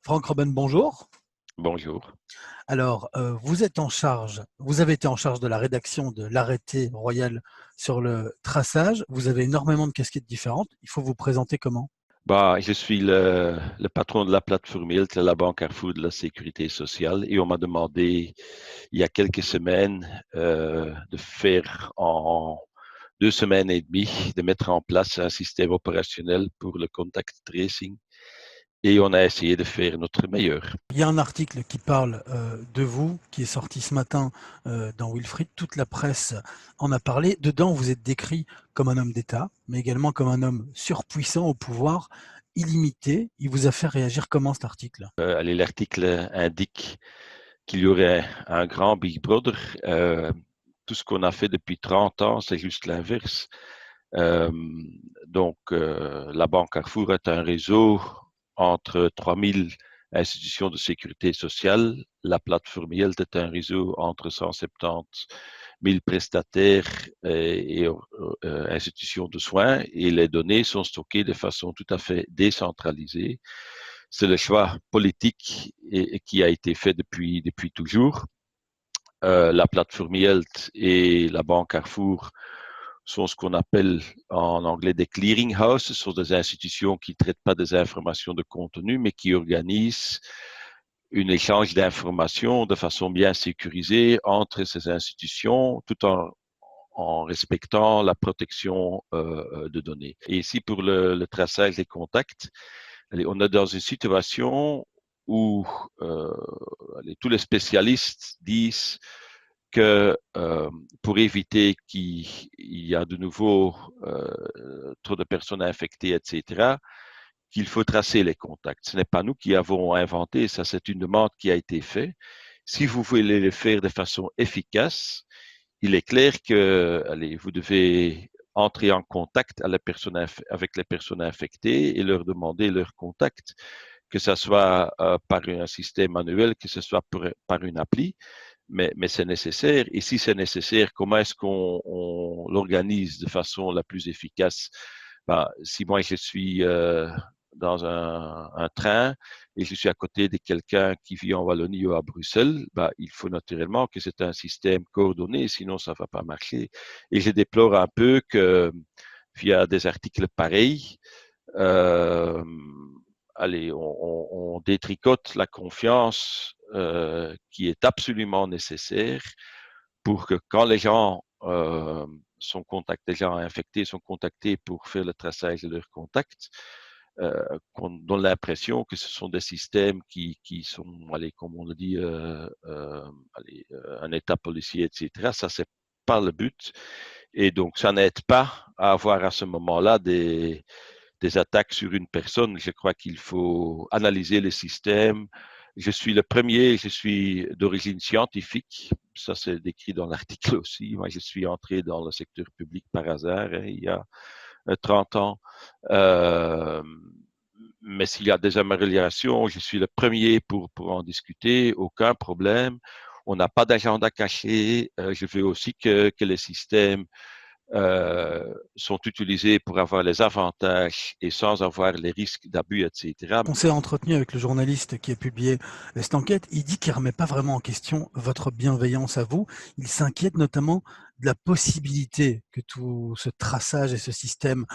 Franck Robin, bonjour. Bonjour. Alors, vous avez été en charge de la rédaction de l'arrêté royal sur le traçage. Vous avez énormément de casquettes différentes. Il faut vous présenter comment? Je suis le patron de la plateforme Health, la banque Carrefour de la sécurité sociale, et on m'a demandé il y a quelques semaines de faire en 2 semaines et demie, de mettre en place un système opérationnel pour le contact tracing, et on a essayé de faire notre meilleur. Il y a un article qui parle de vous, qui est sorti ce matin dans Wilfried. Toute la presse en a parlé. Dedans, vous êtes décrit comme un homme d'État, mais également comme un homme surpuissant au pouvoir illimité. Il vous a fait réagir comment cet article? L'article indique qu'il y aurait un grand Big Brother. Tout ce qu'on a fait depuis 30 ans, c'est juste l'inverse. Euh, la Banque Carrefour est un réseau entre 3000 institutions de sécurité sociale. La plateforme Health est un réseau entre 170 000 prestataires et institutions de soins, et les données sont stockées de façon tout à fait décentralisée. C'est le choix politique et qui a été fait depuis toujours. La plateforme Health et la Banque Carrefour sont ce qu'on appelle en anglais des clearing houses. Ce sont des institutions qui ne traitent pas des informations de contenu, mais qui organisent un échange d'informations de façon bien sécurisée entre ces institutions, tout en respectant la protection de données. Et ici, pour le traçage des contacts, on est dans une situation où tous les spécialistes disent que pour éviter qu'il y a de nouveau trop de personnes infectées, etc., qu'il faut tracer les contacts. Ce n'est pas nous qui avons inventé ça, c'est une demande qui a été faite. Si vous voulez le faire de façon efficace, il est clair que vous devez entrer en contact avec les personnes infectées et leur demander leur contact, que ce soit par un système manuel, que ce soit par une appli, mais c'est nécessaire. Et si c'est nécessaire, comment est-ce qu'on l'organise de façon la plus efficace? Si moi je suis dans un train et je suis à côté de quelqu'un qui vit en Wallonie ou à Bruxelles, il faut naturellement que c'est un système coordonné, sinon ça ne va pas marcher. Et je déplore un peu que via des articles pareils, euh, on détricote la confiance qui est absolument nécessaire pour que quand les gens les gens infectés sont contactés pour faire le traçage de leurs contacts, qu'on donne l'impression que ce sont des systèmes qui sont, comme on le dit, un état policier, etc. Ça, c'est pas le but. Et donc, ça n'aide pas à avoir à ce moment-là des attaques sur une personne. Je crois qu'il faut analyser les systèmes. Je suis d'origine scientifique. Ça, c'est décrit dans l'article aussi. Moi, je suis entré dans le secteur public par hasard, il y a 30 ans. Euh, mais s'il y a des améliorations, je suis le premier pour en discuter, aucun problème. On n'a pas d'agenda caché. Je veux aussi que les systèmes sont utilisés pour avoir les avantages et sans avoir les risques d'abus, etc. On s'est entretenu avec le journaliste qui a publié cette enquête. Il dit qu'il ne remet pas vraiment en question votre bienveillance à vous. Il s'inquiète notamment de la possibilité que tout ce traçage et ce système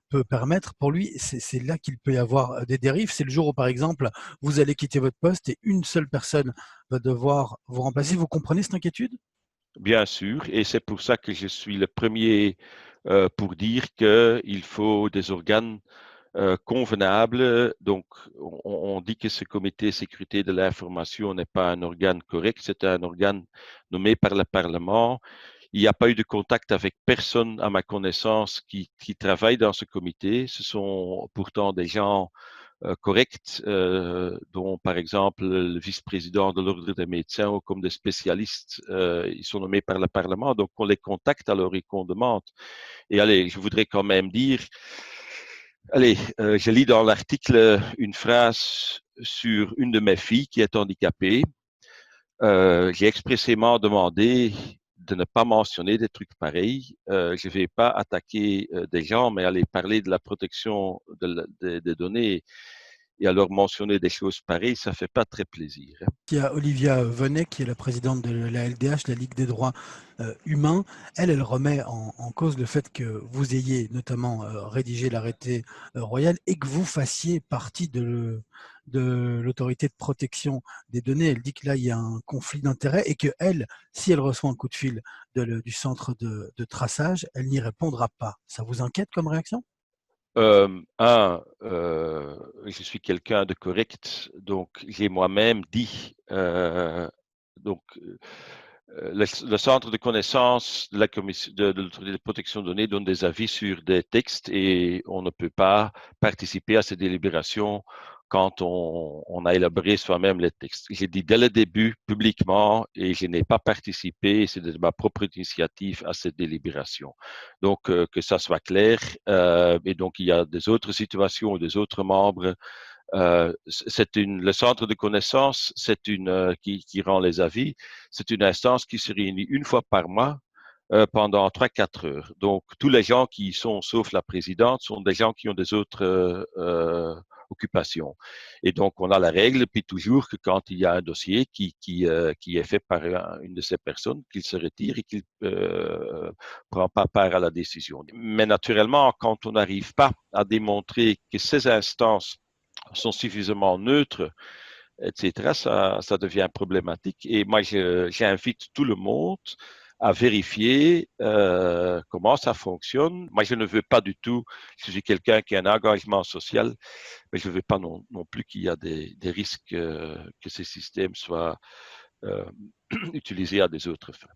peut permettre. Pour lui, c'est là qu'il peut y avoir des dérives. C'est le jour où, par exemple, vous allez quitter votre poste et une seule personne va devoir vous remplacer. Vous comprenez cette inquiétude? Bien sûr, et c'est pour ça que je suis le premier pour dire qu'il faut des organes convenables. Donc, on dit que ce comité sécurité de l'information n'est pas un organe correct, c'est un organe nommé par le Parlement. Il n'y a pas eu de contact avec personne, à ma connaissance, qui travaille dans ce comité. Ce sont pourtant des gens corrects, dont par exemple le vice-président de l'Ordre des médecins ou comme des spécialistes, ils sont nommés par le Parlement, donc on les contacte alors et qu'on demande. Et je voudrais quand même dire, je lis dans l'article une phrase sur une de mes filles qui est handicapée. J'ai expressément demandé de ne pas mentionner des trucs pareils. Je ne vais pas attaquer des gens, mais aller parler de la protection des données. Et alors mentionner des choses pareilles, ça fait pas très plaisir, hein. Il y a Olivia Venet, qui est la présidente de la LDH, la Ligue des droits humains. Elle remet en cause le fait que vous ayez notamment rédigé l'arrêté royal et que vous fassiez partie de l'autorité de protection des données. Elle dit que là, il y a un conflit d'intérêts et que elle, si elle reçoit un coup de fil du centre de traçage, elle n'y répondra pas. Ça vous inquiète comme réaction? Je suis quelqu'un de correct, donc j'ai moi-même dit, donc le centre de connaissance de la commission de l'autorité de protection de données donne des avis sur des textes et on ne peut pas participer à ces délibérations quand on a élaboré soi-même les textes. J'ai dit dès le début publiquement et je n'ai pas participé, c'est de ma propre initiative à cette délibération. Donc que ça soit clair. Et donc il y a des autres situations ou des autres membres. Le centre de connaissance, qui rend les avis. C'est une instance qui se réunit une fois par mois pendant 3-4 heures. Donc, tous les gens qui y sont, sauf la présidente, sont des gens qui ont des autres occupations. Et donc, on a la règle depuis toujours que quand il y a un dossier qui est fait par une de ces personnes, qu'il se retire et qu'il prend pas part à la décision. Mais naturellement, quand on n'arrive pas à démontrer que ces instances sont suffisamment neutres, etc., ça devient problématique. Et moi, j'invite tout le monde à vérifier comment ça fonctionne. Moi, je ne veux pas du tout, je suis quelqu'un qui a un engagement social, mais je ne veux pas non plus qu'il y a des risques que ces systèmes soient utilisés à des autres fins.